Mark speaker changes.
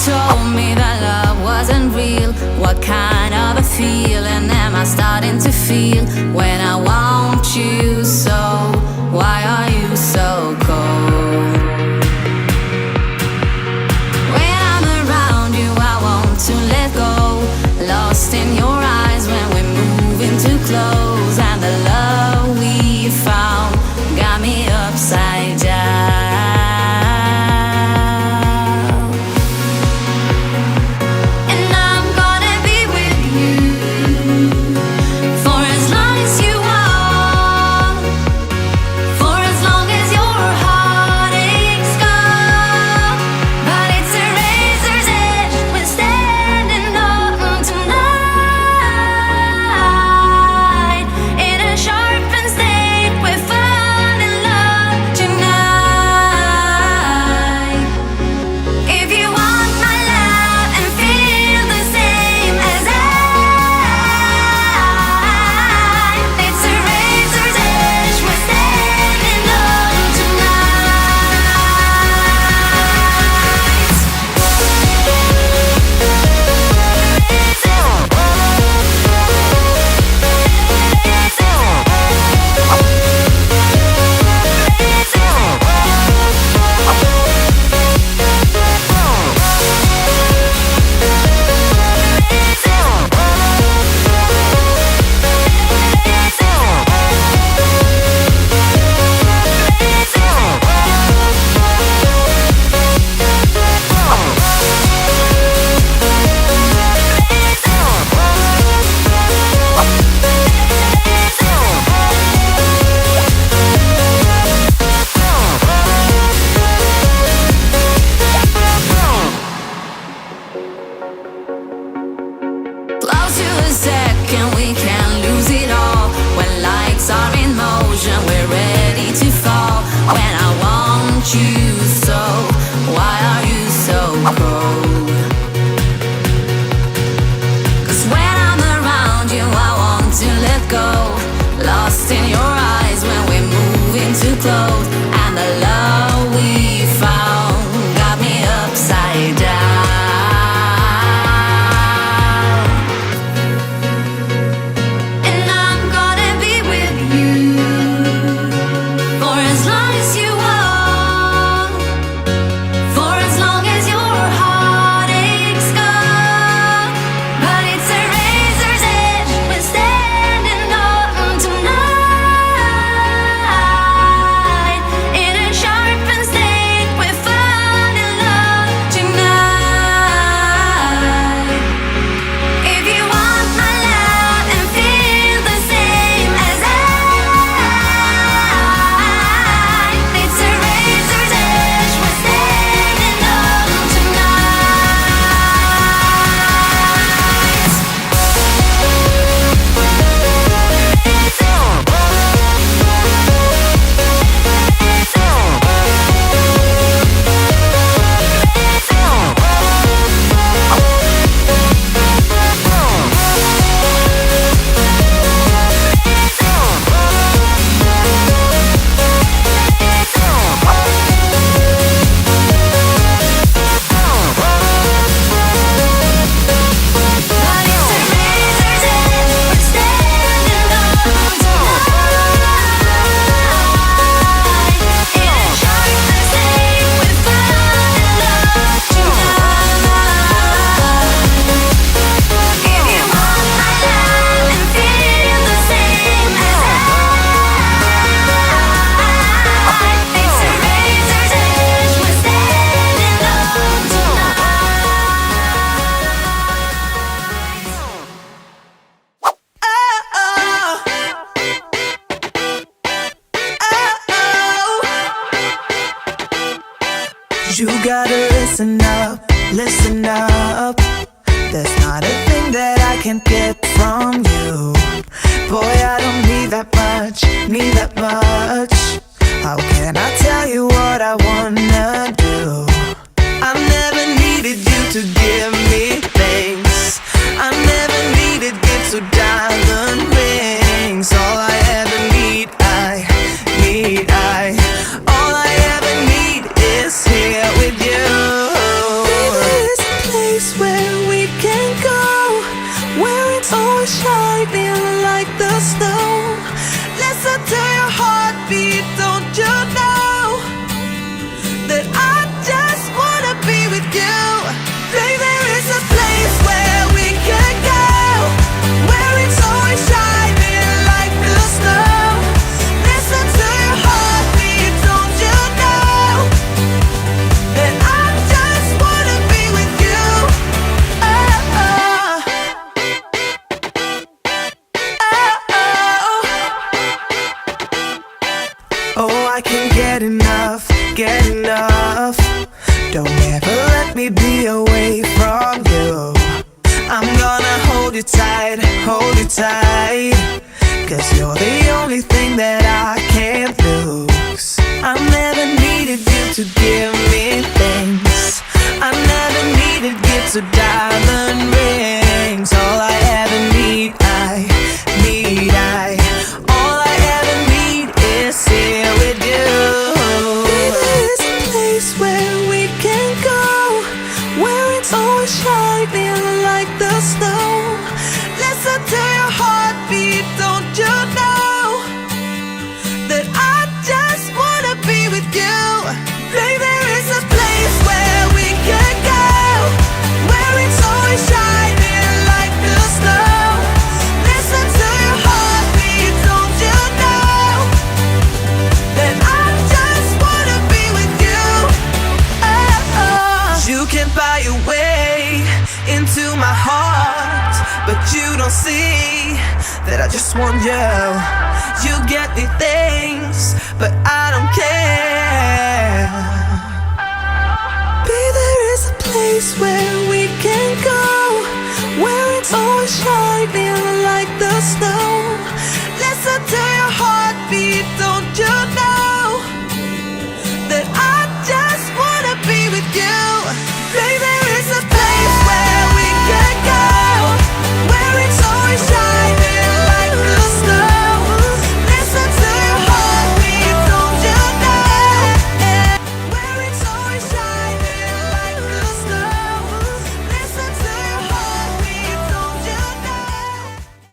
Speaker 1: told me that love wasn't real. What kind of a feeling am I starting to feel when I want you so? Why are you so cold? When I'm around you, I want to let go. Lost in your eyes when we're moving too close, and the love we found got me upside down.
Speaker 2: You gotta listen up, listen up. There's not a thing that I can't get from you. Boy, I don't need that much, need that much. How can I tell you what I wanna do? I never needed you to give me things. I never needed gifts or diamond rings. All I ever need, all I ever need is here with you. Baby, listen, get enough. Don't ever let me be away from you. I'm gonna hold you tight, hold you tight, 'cause you're the only thing that I can't lose. I never needed you to give me things. I never needed gifts or diamond rings. All I ever need, all I ever need is here with you. There's a place where we can go, where it's always shining like the snow. Listen to your heartbeat, don't you know that I just wanna be with you? Baby, there is a place where we can go, where it's always shining like the snow. Listen to your heartbeat, don't you know that I just wanna be with you? You can buy your way into my heart, but you don't see that I just want you. You get me things, but I don't care.